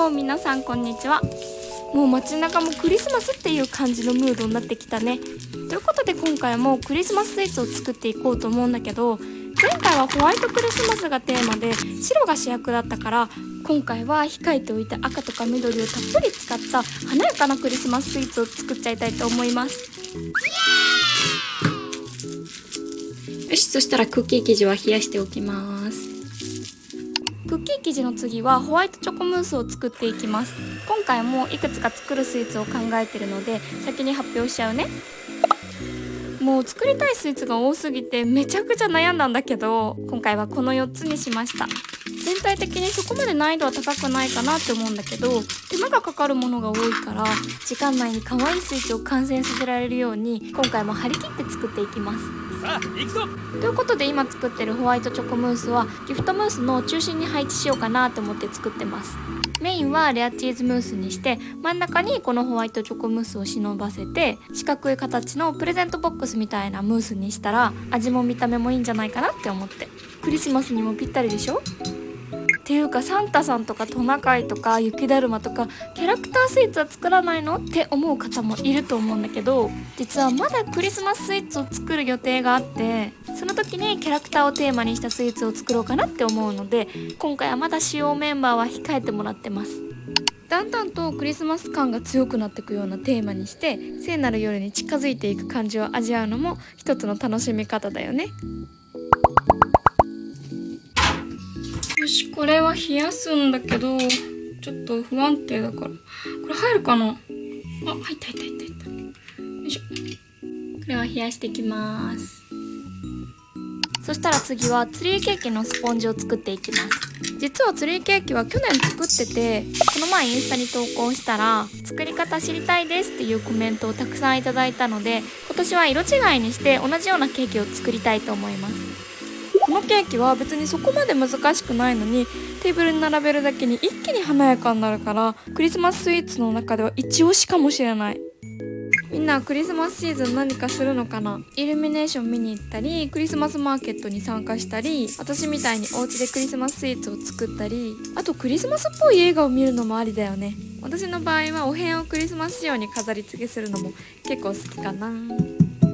ホー皆さんこんにちは。もう街中もクリスマスっていう感じのムードになってきたね。ということで今回もクリスマススイーツを作っていこうと思うんだけど、前回はホワイトクリスマスがテーマで白が主役だったから、今回は控えておいた赤とか緑をたっぷり使った華やかなクリスマススイーツを作っちゃいたいと思います。よし、そしたらクッキー生地は冷やしておきます。クッキー生地の次はホワイトチョコムースを作っていきます。今回もいくつか作るスイーツを考えてるので先に発表しちゃうね。もう作りたいスイーツが多すぎてめちゃくちゃ悩んだんだけど、今回はこの4つにしました。全体的にそこまで難易度は高くないかなって思うんだけど、手間がかかるものが多いから時間内に可愛いスイーツを完成させられるように今回も張り切って作っていきます。さあ行くぞ。ということで今作ってるホワイトチョコムースはギフトムースの中心に配置しようかなと思って作ってます。メインはレアチーズムースにして、真ん中にこのホワイトチョコムースを忍ばせて、四角い形のプレゼントボックスみたいなムースにしたら味も見た目もいいんじゃないかなって思って、クリスマスにもぴったりでしょ。っていうかサンタさんとかトナカイとか雪だるまとかキャラクタースイーツは作らないのって思う方もいると思うんだけど、実はまだクリスマススイーツを作る予定があって、その時にキャラクターをテーマにしたスイーツを作ろうかなって思うので、今回はまだ主要メンバーは控えてもらってます。だんだんとクリスマス感が強くなっていくようなテーマにして、聖なる夜に近づいていく感じを味わうのも一つの楽しみ方だよね。よし、これは冷やすんだけどちょっと不安定だから、これ入るかな。あ、入ったよいしょ。これは冷やしていきます。そしたら次はツリーケーキのスポンジを作っていきます。実はツリーケーキは去年作ってて、この前インスタに投稿したら作り方知りたいですっていうコメントをたくさんいただいたので、今年は色違いにして同じようなケーキを作りたいと思います。このケーキは別にそこまで難しくないのに、テーブルに並べるだけに一気に華やかになるから、クリスマススイーツの中では一押しかもしれない。みんなクリスマスシーズン何かするのかな。イルミネーション見に行ったり、クリスマスマーケットに参加したり、私みたいにお家でクリスマススイーツを作ったり、あとクリスマスっぽい映画を見るのもありだよね。私の場合はお部屋をクリスマス仕様に飾り付けするのも結構好きかな。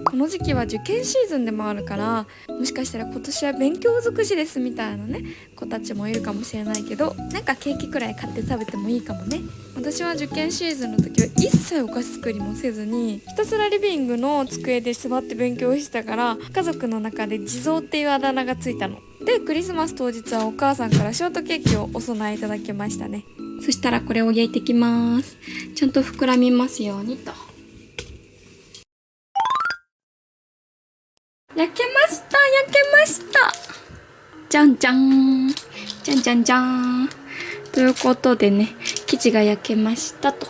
この時期は受験シーズンでもあるから、もしかしたら今年は勉強尽くしですみたいなね子たちもいるかもしれないけど、なんかケーキくらい買って食べてもいいかもね。私は受験シーズンの時は一切お菓子作りもせずに、ひたすらリビングの机で座って勉強してたから、家族の中で地蔵っていうあだ名がついたので、クリスマス当日はお母さんからショートケーキをお供えいただきましたね。そしたらこれを焼いていきます。ちゃんと膨らみますようにと。焼けました。じゃんじゃんじゃんじゃんじゃんということでね、生地が焼けましたと。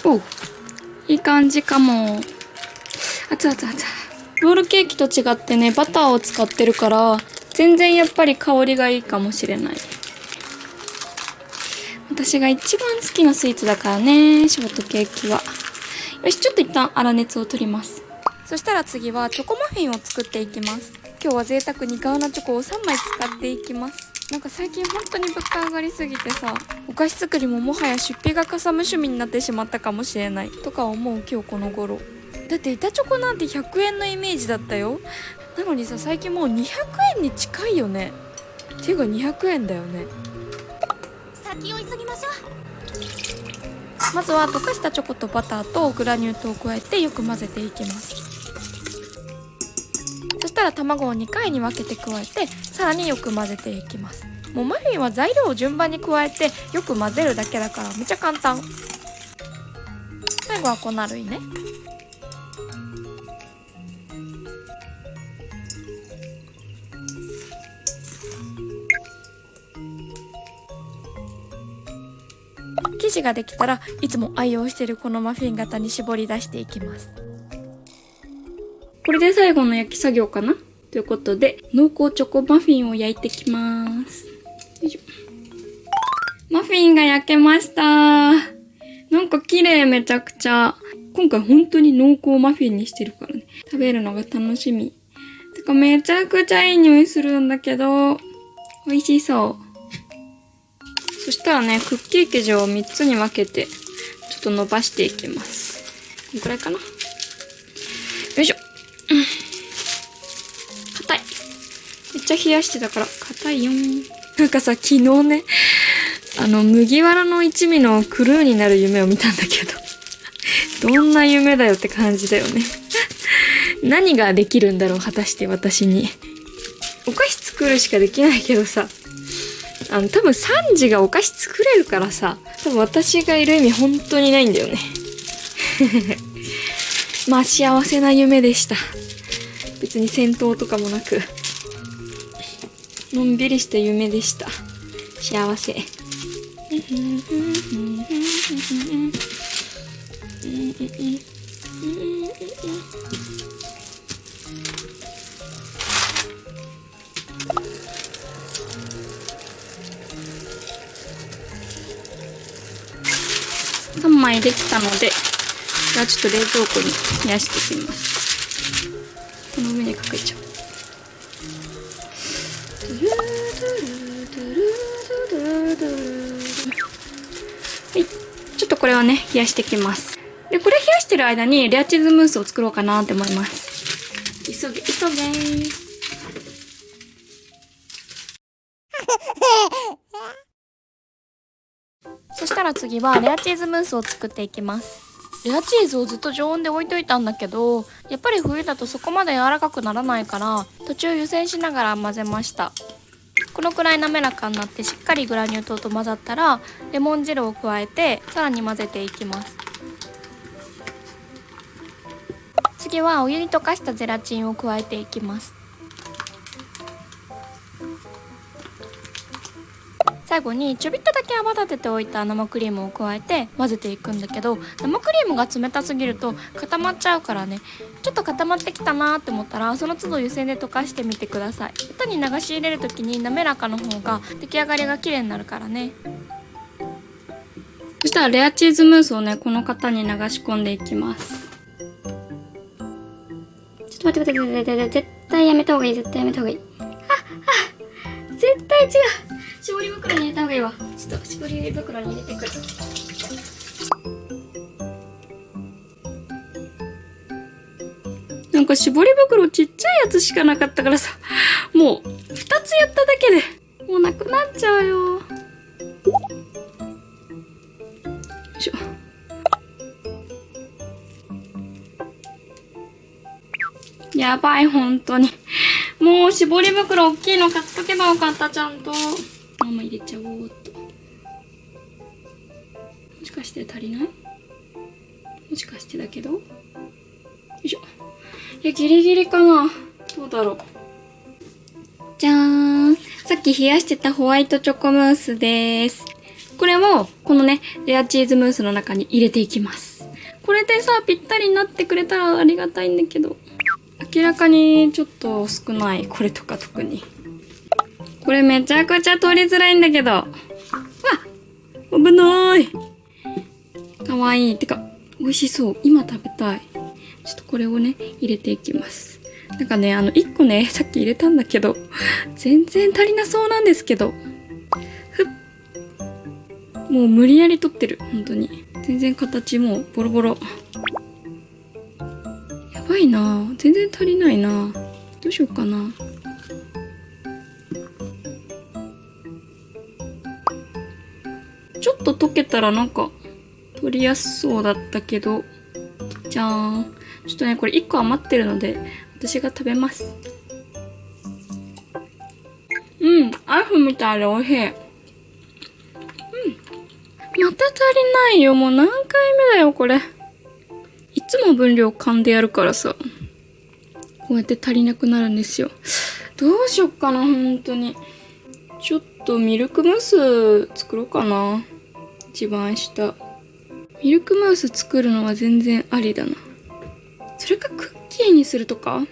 お、いい感じかも。熱々。ロールケーキと違ってね、バターを使ってるから全然やっぱり香りがいいかもしれない。私が一番好きなスイーツだからね、ショートケーキは。よし、ちょっと一旦粗熱を取ります。そしたら次はチョコマフィンを作っていきます。今日は贅沢にガーナチョコを3枚使っていきます。なんか最近本当に物価上がりすぎてさ、お菓子作りももはや出費がかさむ趣味になってしまったかもしれないとか思う今日この頃。だって板チョコなんて100円のイメージだったよ。なのにさ、最近もう200円に近いよね。ていうか200円だよね。先を急ぎましょう。まずは溶かしたチョコとバターとグラニュー糖を加えてよく混ぜていきます。そしたら卵を2回に分けて加えて、さらによく混ぜていきます。もうマフィンは材料を順番に加えてよく混ぜるだけだからめっちゃ簡単。最後は粉類ね。生地ができたらいつも愛用しているこのマフィン型に絞り出していきます。これで最後の焼き作業かなということで、濃厚チョコマフィンを焼いてきます。よいしょ。マフィンが焼けました。なんか綺麗、めちゃくちゃ。今回本当に濃厚マフィンにしてるからね、食べるのが楽しみ。てかめちゃくちゃいい匂いするんだけど、美味しそう。そしたらね、クッキー生地を3つに分けて、ちょっと伸ばしていきます。このくらいかな。よいしょ。硬い。めっちゃ冷やしてたから硬いよん。なんかさ、昨日ね、麦わらの一味のクルーになる夢を見たんだけど、どんな夢だよって感じだよね。何ができるんだろう、果たして私に。お菓子作るしかできないけどさ、多分サンジがお菓子作れるからさ、多分私がいる意味本当にないんだよね。まあ幸せな夢でした。別に戦闘とかもなく、のんびりした夢でした。幸せ。3枚できたので、これはちょっと冷蔵庫に冷やしていきます。この上にかけちゃう。はい。ちょっとこれをね、冷やしていきます。で、これ冷やしてる間にレアチーズムースを作ろうかなって思います。急げ、急げ。そしたら次はレアチーズムースを作っていきます。レアチーズをずっと常温で置いといたんだけど、やっぱり冬だとそこまで柔らかくならないから、途中湯煎しながら混ぜました。このくらい滑らかになってしっかりグラニュー糖と混ざったら、レモン汁を加えてさらに混ぜていきます。次はお湯に溶かしたゼラチンを加えていきます。最後にちょびっとだけ泡立てておいた生クリームを加えて混ぜていくんだけど、生クリームが冷たすぎると固まっちゃうからね、ちょっと固まってきたなーって思ったらその都度湯煎で溶かしてみてください。歌に流し入れる時に滑らかの方が出来上がりが綺麗になるからね。そしたらレアチーズムースをね、この型に流し込んでいきます。ちょっと待って待って待って、絶対やめた方がいい、絶対やめた方がいい。絶対違う。絞り袋に入れた方がいいわ。ちょっと絞り袋に入れてくる。なんか絞り袋ちっちゃいやつしかなかったからさ、もう2つやっただけでもうなくなっちゃうよ。よいしょ。やばい、本当に。もう絞り袋大きいの買っとけばよかった、ちゃんと。ママ入れちゃおうっと。もしかして足りない？もしかしてだけど？よいしょ。いや、ギリギリかな。どうだろう。じゃーん。さっき冷やしてたホワイトチョコムースです。これを、このね、レアチーズムースの中に入れていきます。これでさ、ぴったりになってくれたらありがたいんだけど。明らかにちょっと少ない。これとか特に。これめちゃくちゃ取りづらいんだけど。うわ！危ない。かわいい。てか、美味しそう。今食べたい。ちょっとこれをね、入れていきます。なんかね、1個ね、さっき入れたんだけど、全然足りなそうなんですけど。ふっ。もう無理やり取ってる。本当に。全然形もうボロボロ。やばいな。全然足りないな。どうしようかな。ちょっと溶けたらなんか取りやすそうだったけど、じゃーん。ちょっとね、これ1個余ってるので、私が食べます。アイフみたいで美味しい。また足りないよ。もう何回目だよ、これ。いつも分量噛んでやるからさ。こうやって足りなくなるんですよ。どうしよっかな、本当に。ちょっとミルクムース作ろうかな。一番下。ミルクムース作るのは全然ありだな。それかクッキーにするとか？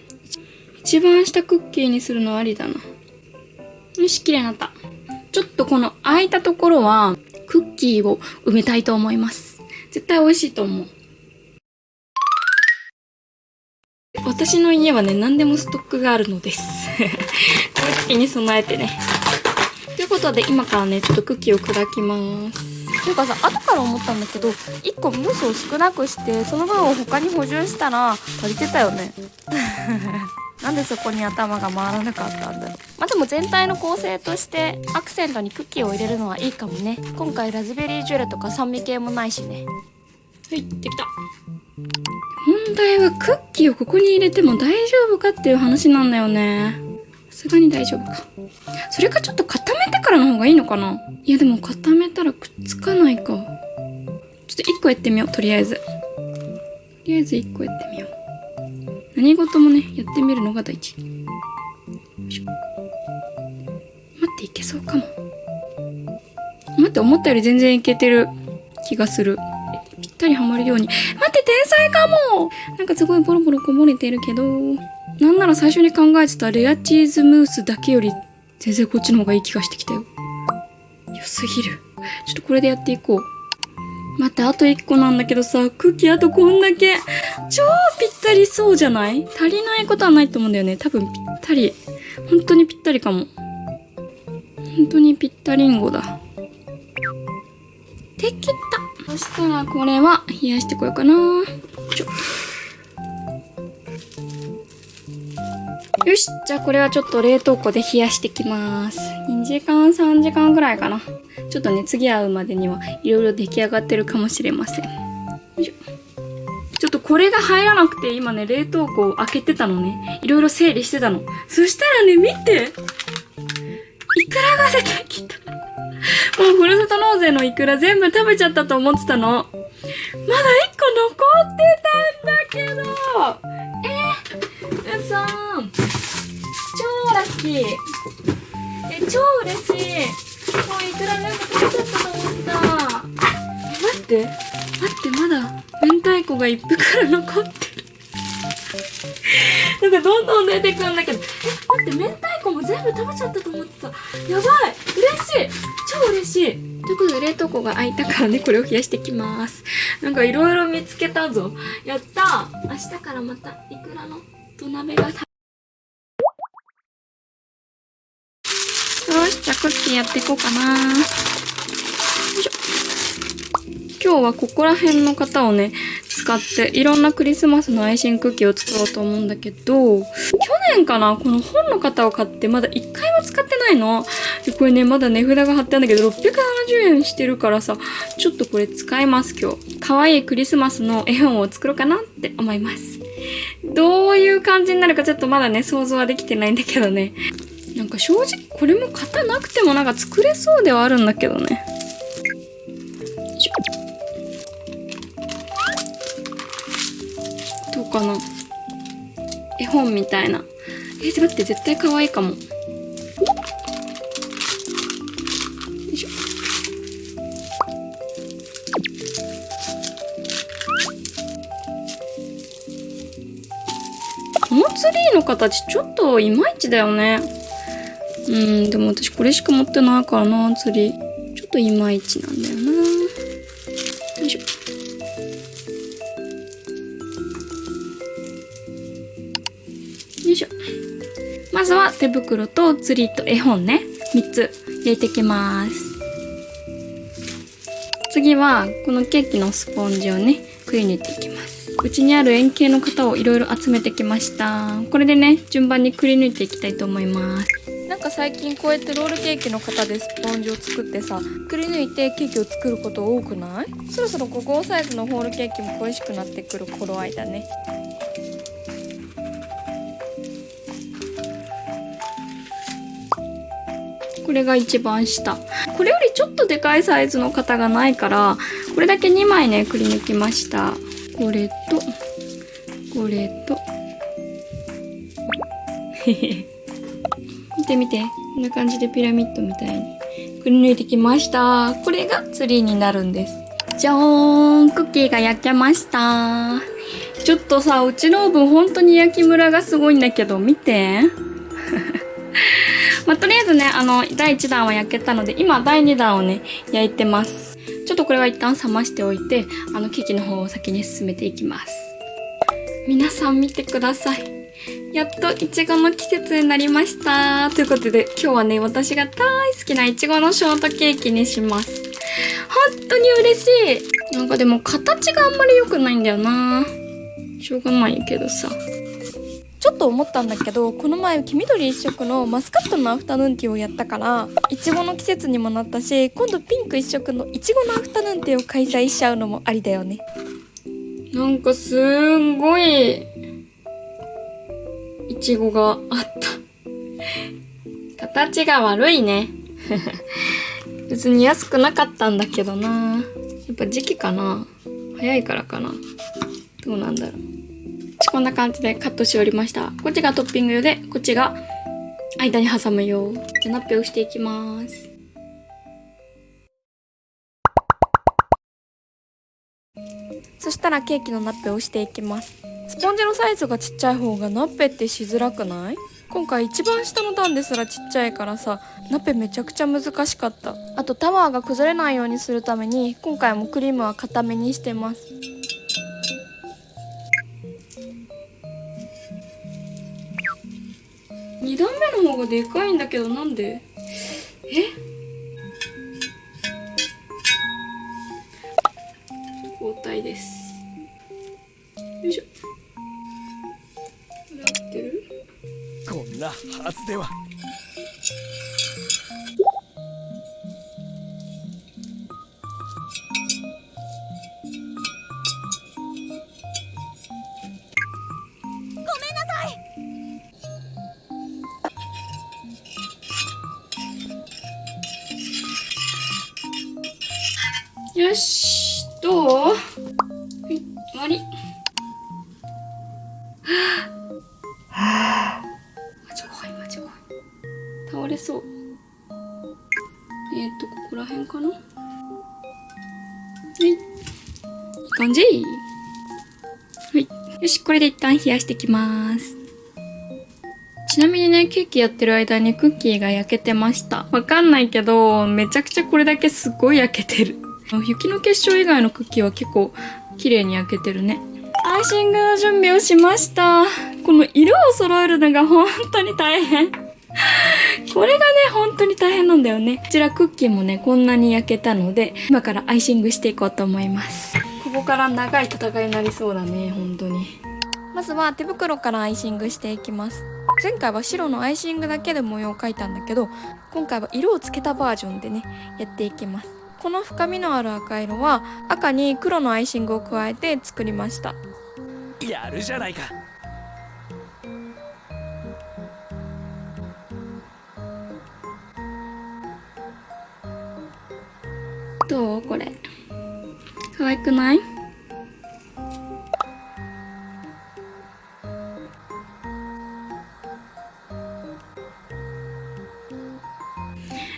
一番下クッキーにするのありだな。よし、綺麗になった。ちょっとこの空いたところはクッキーを埋めたいと思います。絶対美味しいと思う。私の家はね、何でもストックがあるのです。こういう時に備えてね。ということことで今からねちょっとクッキーを砕きます。ていうかさ、後から思ったんだけど、1個ムースを少なくしてその分を他に補充したら足りてたよね。なんでそこに頭が回らなかったんだろう。まあでも全体の構成としてアクセントにクッキーを入れるのはいいかもね。今回ラズベリージュレとか酸味系もないしね。はい、できた。問題はクッキーをここに入れても大丈夫かっていう話なんだよね。さすがに大丈夫か。それかちょっと固めてからの方がいいのかな。いやでも固めたらくっつかないか。ちょっと1個やってみよう、とりあえず。とりあえず1個やってみよう。何事もね、やってみるのが大事。よいしょ。待って、いけそうかも。待って、思ったより全然いけてる気がする。ぴったりはまるように。待って、天才かも。なんかすごいボロボロこぼれてるけど、なんなら最初に考えてたレアチーズムースだけより全然こっちの方がいい気がしてきたよ。良すぎる。ちょっとこれでやっていこう。待って、あと1個なんだけどさ、クッキーあとこんだけ。超ぴったりそうじゃない？足りないことはないと思うんだよね。多分ぴったり。本当にぴったりかも。本当にぴったりんごだ。できた。そしたらこれは冷やしてこようかな。よし、じゃあこれはちょっと冷凍庫で冷やしてきます。2時間3時間ぐらいかな。ちょっとね、次会うまでにはいろいろ出来上がってるかもしれません。よいしょ。ちょっとこれが入らなくて今ね、冷凍庫を開けてたのね。いろいろ整理してたの。そしたらね、見て、イクラが出てきた。もうふるさと納税のイクラ全部食べちゃったと思ってたの。まだ1個残ってたんだけど。うそーん。超ラッキー。超嬉しい。もうイクラ全部食べちゃったと思った。待って、まだ明太子が1袋残ってる。なんかどんどん出てくんだけど、待って、明太子も全部食べちゃったと思ってた。やばい、嬉しい、超嬉しい。ということで冷凍庫が開いたからね、これを冷やしてきます。なんかいろいろ見つけたぞ。やったー。明日からまたイクラの土鍋がよし、じゃあクッキーやっていこうかな。よいしょ。今日はここら辺の型をね、使っていろんなクリスマスのアイシングクッキーを作ろうと思うんだけど、去年かな、この本の型を買ってまだ1回も使ってないの。で、これね、まだ値札が貼ってあるんだけど、670円してるからさ、ちょっとこれ使います今日。可愛いクリスマスの絵本を作ろうかなって思います。どういう感じになるかちょっとまだね、想像はできてないんだけどね。なんか正直これも型なくてもなんか作れそうではあるんだけどね。どうかな、絵本みたいな。待って、絶対可愛いかも。よいしょ。このツリーの形ちょっといまいちだよね。でも私これしか持ってないからな、ツリー。ちょっといまいちなんだよな。よいしょ。よいしょ。まずは手袋とツリーと絵本ね、3つ入れていきます。次はこのケーキのスポンジをね、くり抜いていきます。うちにある円形の型をいろいろ集めてきました。これでね、順番にくり抜いていきたいと思います。なんか最近こうやってロールケーキの型でスポンジを作ってさ、くり抜いてケーキを作ること多くない？そろそろ5号サイズのホールケーキも恋しくなってくる頃合いだね。これが一番下。これよりちょっとでかいサイズの型がないから、これだけ2枚ね、くり抜きました。これと、これと。見て見て。こんな感じでピラミッドみたいにくり抜いてきました。これがツリーになるんです。じゃーん、クッキーが焼けました。ちょっとさ、うちのオーブン本当に焼きムラがすごいんだけど、見て。まあ、とりあえずね、第1弾は焼けたので、今第2弾をね、焼いてます。ちょっとこれは一旦冷ましておいて、ケーキの方を先に進めていきます。皆さん見てください。やっといちごの季節になりました。ということで今日はね、私が大好きないちごのショートケーキにします。本当に嬉しい。なんかでも形があんまり良くないんだよな。しょうがないけどさ。ちょっと思ったんだけど、この前黄緑一色のマスカットのアフタヌーンティーをやったから、いちごの季節にもなったし、今度ピンク一色のいちごのアフタヌーンティーを開催しちゃうのもありだよね。なんかすんごいいちごがあった。形が悪いね。別に安くなかったんだけどな。やっぱ時期かな。早いからかな。どうなんだろう。こんな感じでカットしておりました。こっちがトッピング用で、こっちが間に挟む用。じゃあナッペをしていきます。そしたらケーキのナッペをしていきます。スポンジのサイズがちっちゃい方がナッペってしづらくない？今回一番下の段ですらちっちゃいからさ、ナッペめちゃくちゃ難しかった。あとタワーが崩れないようにするために今回もクリームは固めにしてます。2段目の方がでかいんだけど、なんで？交代です。よいしょ。これ合ってる？こんなはずでは。よし、どう？はい、終わり。マジ怖い、マジ怖い。倒れそう。ここら辺かな？はい。いい感じ？はい。よし、これで一旦冷やしていきます。ちなみにね、ケーキやってる間にクッキーが焼けてました。わかんないけど、めちゃくちゃこれだけすっごい焼けてる。雪の結晶以外のクッキーは結構綺麗に焼けてるね。アイシングの準備をしました。この色を揃えるのが本当に大変。これがね、本当に大変なんだよね。こちらクッキーもね、こんなに焼けたので、今からアイシングしていこうと思います。ここから長い戦いになりそうだね、本当に。まずは手袋からアイシングしていきます。前回は白のアイシングだけで模様を描いたんだけど、今回は色をつけたバージョンでね、やっていきます。この深みのある赤色は赤に黒のアイシングを加えて作りました。やるじゃないか。どう？これ可愛くない？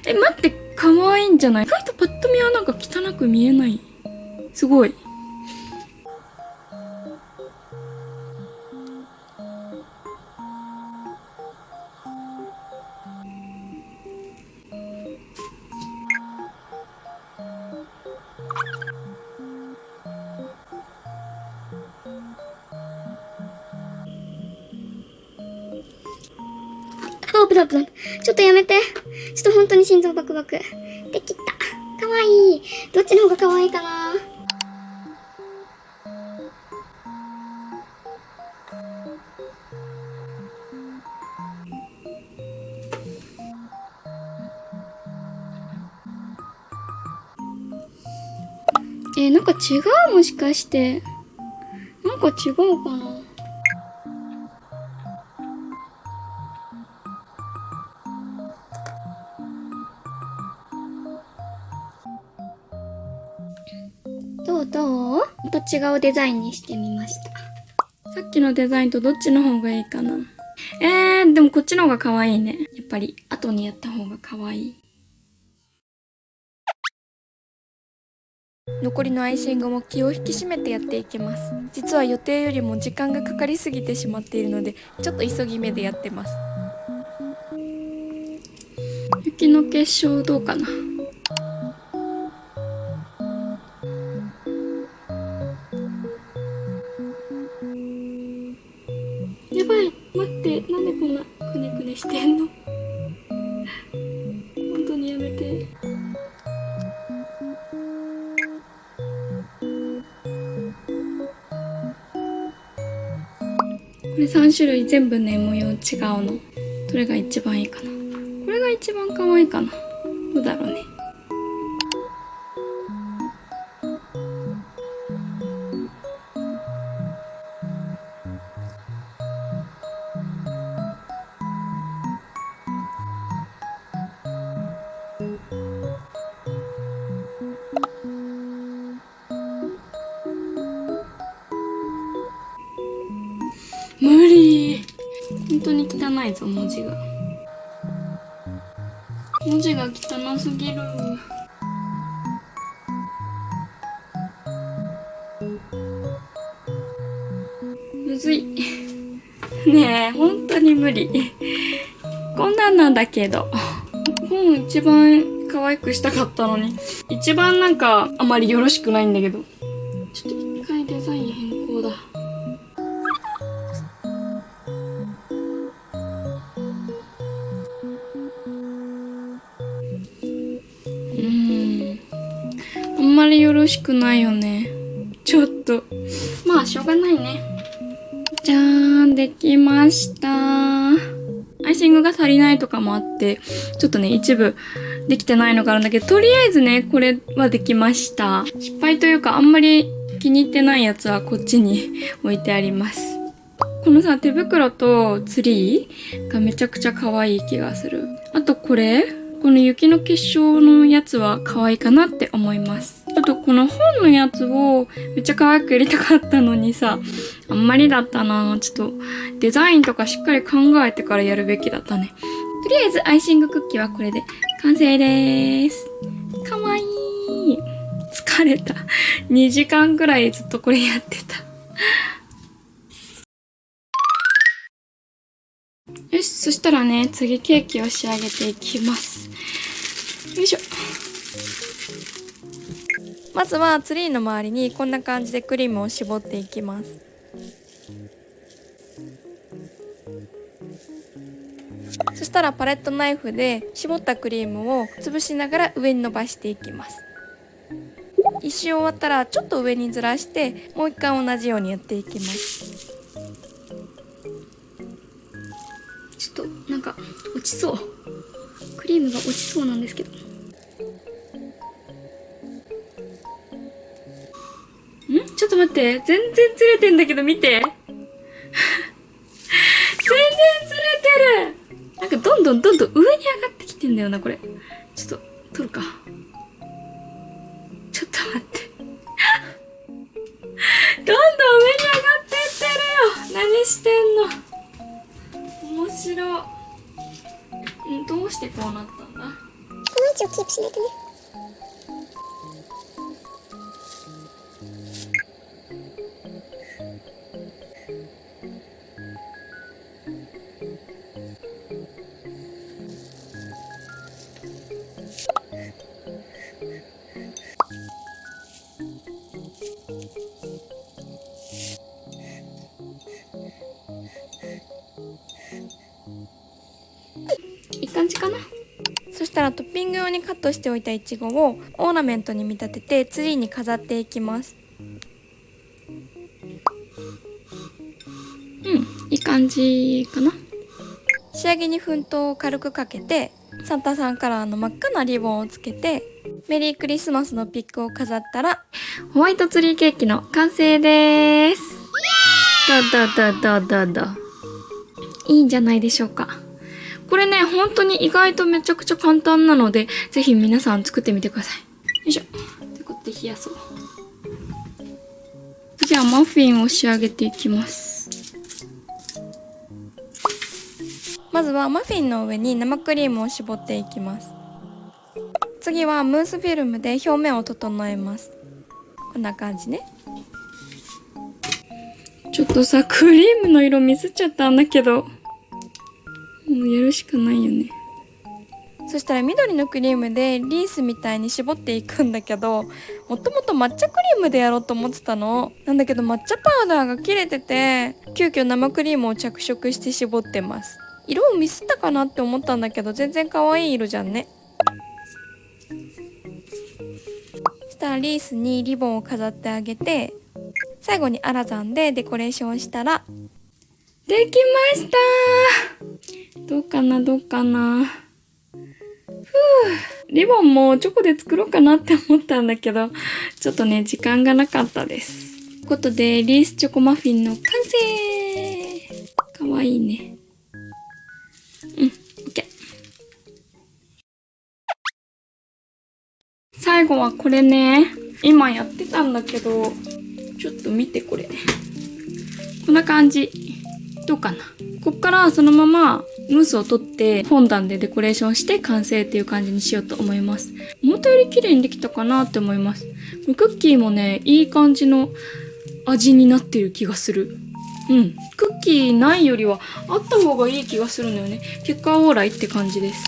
待って、可愛いんじゃない？意外とパッと見はなんか汚く見えない。すごい。危ない危ない。ちょっとやめて。ちょっと本当に心臓バクバク。できた。かわいい。どっちの方がかわいいかな。なんか違う？もしかして。なんか違うかな。どうまた違うデザインにしてみました。さっきのデザインとどっちの方がいいかな。でもこっちの方が可愛いね。やっぱり後にやった方が可愛い。残りのアイシングも気を引き締めてやっていきます。実は予定よりも時間がかかりすぎてしまっているので、ちょっと急ぎ目でやってます。雪の結晶どうかな。やばばい。待って、なんでこんなくねくねしてんの。本当にやめて。これ3種類全部ね、模様違うの。どれが一番いいかな。これが一番可愛いかな。どうだろうね。無理。本当に汚いぞ、文字が。文字が汚すぎる。むずい。ねえ、本当に無理。こんなんなんだけど。本一番可愛くしたかったのに。一番なんか、あまりよろしくないんだけど。ちょっと一回デザイン変更だ。あんまりよろしくないよね。ちょっと。まあ、しょうがないね。じゃーん、できました。アイシングが足りないとかもあって、ちょっとね、一部できてないのがあるんだけど、とりあえずね、これはできました。失敗というか、あんまり気に入ってないやつはこっちに置いてあります。このさ、手袋とツリーがめちゃくちゃ可愛い気がする。あとこの雪の結晶のやつは可愛いかなって思います。ちょっとこの本のやつをめっちゃ可愛くやりたかったのにさ、あんまりだったな。ちょっとデザインとかしっかり考えてからやるべきだったね。とりあえずアイシングクッキーはこれで完成です。かわいい。疲れた。2時間くらいずっとこれやってた。よし、そしたらね、次ケーキを仕上げていきます。よいしょ。まずはツリーの周りにこんな感じでクリームを絞っていきます。そしたらパレットナイフで絞ったクリームを潰しながら上に伸ばしていきます。一周終わったらちょっと上にずらしてもう一回同じようにやっていきます。ちょっとなんか落ちそう。クリームが落ちそうなんですけど。ちょっと待って。全然ずれてんだけど見て。全然ずれてる。なんかどんどん上に上がってきてんだよな、これ。ちょっと撮るか。ちょっと待って。どんどん上に上がってってるよ。何してんの。面白い。どうしてこうなったんだ。この位置をキープしないとね。いい感じかな。そしたらトッピング用にカットしておいたイチゴをオーナメントに見立ててツリーに飾っていきます。いい感じかな。仕上げに粉糖を軽くかけてサンタさんカラーの真っ赤なリボンをつけてメリークリスマスのピックを飾ったらホワイトツリーケーキの完成です。どういいんじゃないでしょうか。これね、本当に意外とめちゃくちゃ簡単なので、ぜひ皆さん作ってみてください。よいしょ。ってことで冷やそう。次はマフィンを仕上げていきます。まずはマフィンの上に生クリームを絞っていきます。次はムースフィルムで表面を整えます。こんな感じね。ちょっとさ、クリームの色ミスっちゃったんだけど、もうやるしかないよね。そしたら緑のクリームでリースみたいに絞っていくんだけど、もともと抹茶クリームでやろうと思ってたのなんだけど、抹茶パウダーが切れてて、急遽生クリームを着色して絞ってます。色をミスったかなって思ったんだけど、全然可愛い色じゃんね。そしたらリースにリボンを飾ってあげて、最後にアラザンでデコレーションしたらできました。どうかなどうかな。リボンもチョコで作ろうかなって思ったんだけど、ちょっとね時間がなかったです。ということでリースチョコマフィンの完成。かわいいね。OK。最後はこれね、今やってたんだけど、ちょっと見てこれ。こんな感じ。どうかな。こっからそのままムースを取ってフォンダンでデコレーションして完成っていう感じにしようと思います。思ったより綺麗にできたかなって思います。クッキーもね、いい感じの味になってる気がする。クッキーないよりはあった方がいい気がするんだよね。結果オーライって感じです。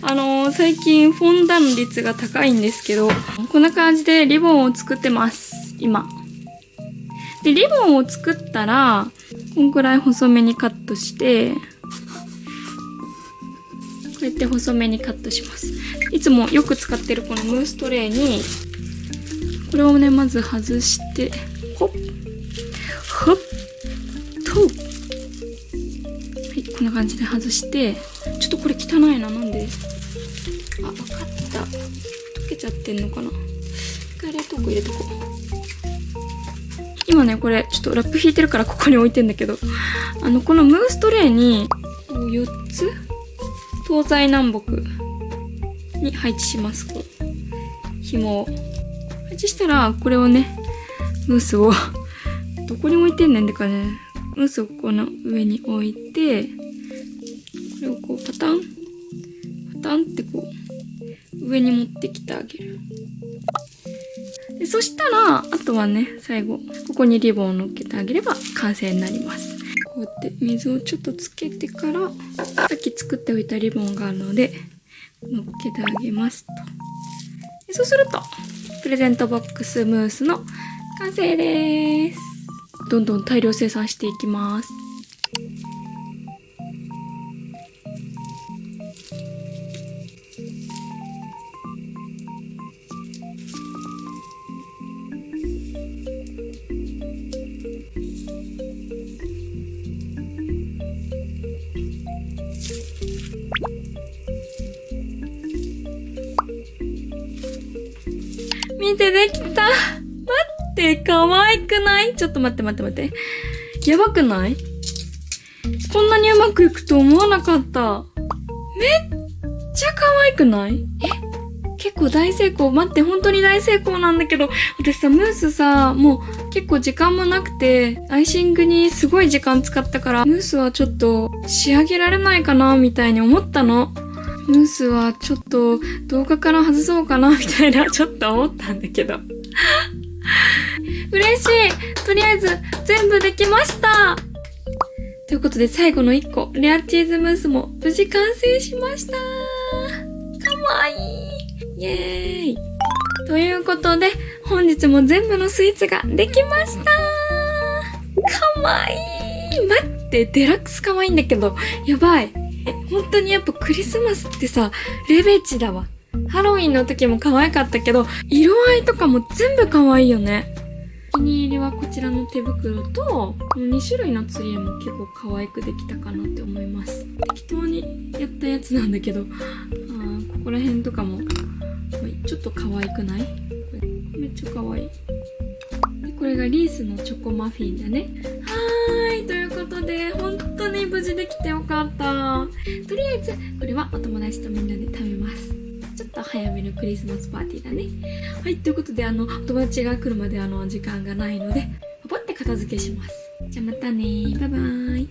最近フォンダン率が高いんですけど、こんな感じでリボンを作ってます、今。で、リボンを作ったら、こんくらい細めにカットして、こうやって細めにカットします。いつもよく使ってるこのムーストレイに、これをね、まず外して、ほっ、ほっ、と。はい、こんな感じで外して、ちょっとこれ汚いな、なんで？あ、わかった。溶けちゃってんのかな。一回冷凍庫入れとこう。今ね、これちょっとラップ引いてるからここに置いてんだけど、このムーストレイに4つ東西南北に配置します。こう紐を配置したら、これをね、ムースをどこに置いてんねんってかね、ムースをこの上に置いて、これをこうパタンパタンってこう上に持ってきてあげる。でそしたら、あとはね、最後、ここにリボンを乗っけてあげれば完成になります。こうやって水をちょっとつけてから、さっき作っておいたリボンがあるので、乗っけてあげますと。でそうすると、プレゼントボックスムースの完成です。どんどん大量生産していきます。見て、できた。待って、可愛くない？ちょっと待って。やばくない？こんなにうまくいくと思わなかった。めっちゃ可愛くない？結構大成功。待って、本当に大成功なんだけど、私さ、ムースさ、もう結構時間もなくて、アイシングにすごい時間使ったから、ムースはちょっと仕上げられないかな、みたいに思ったの。ムースはちょっと動画から外そうかなみたいなちょっと思ったんだけど嬉しい。とりあえず全部できました。ということで最後の1個レアチーズムースも無事完成しました。かわいい。イエーイ。ということで本日も全部のスイーツができました。かわいい。待って、デラックスかわいいんだけど、やばい。本当にやっぱクリスマスってさ、レベチだわ。ハロウィンの時も可愛かったけど、色合いとかも全部可愛いよね。お気に入りはこちらの手袋と、2種類のツリーも結構可愛くできたかなって思います。適当にやったやつなんだけど、ここら辺とかも、ちょっと可愛くない？これめっちゃ可愛い。で、これがリースのチョコマフィンだね。ということで、本当に無事できてよかった。とりあえず、これはお友達とみんなで食べます。ちょっと早めのクリスマスパーティーだね。はい、ということで、お友達が来るまで時間がないので、パパって片付けします。じゃあまたね。バイバイ。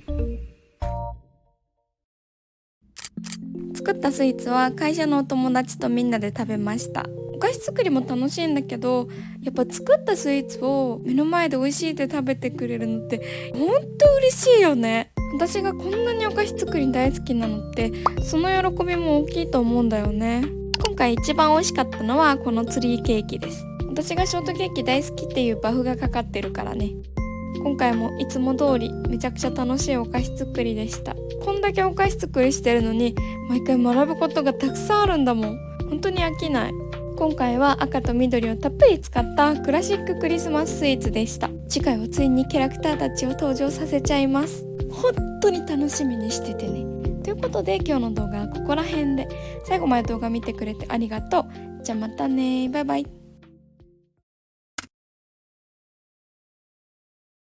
作ったスイーツは会社のお友達とみんなで食べました。お菓子作りも楽しいんだけど、やっぱ作ったスイーツを目の前で美味しいって食べてくれるのってほんと嬉しいよね。私がこんなにお菓子作り大好きなのって、その喜びも大きいと思うんだよね。今回一番美味しかったのはこのツリーケーキです。私がショートケーキ大好きっていうバフがかかってるからね。今回もいつも通りめちゃくちゃ楽しいお菓子作りでした。こんだけお菓子作りしてるのに毎回学ぶことがたくさんあるんだもん。本当に飽きない。今回は赤と緑をたっぷり使ったクラシッククリスマススイーツでした。次回はついにキャラクターたちを登場させちゃいます。本当に楽しみにしててね。ということで今日の動画はここら辺で、最後まで動画見てくれてありがとう。じゃあまたね、バイバイ。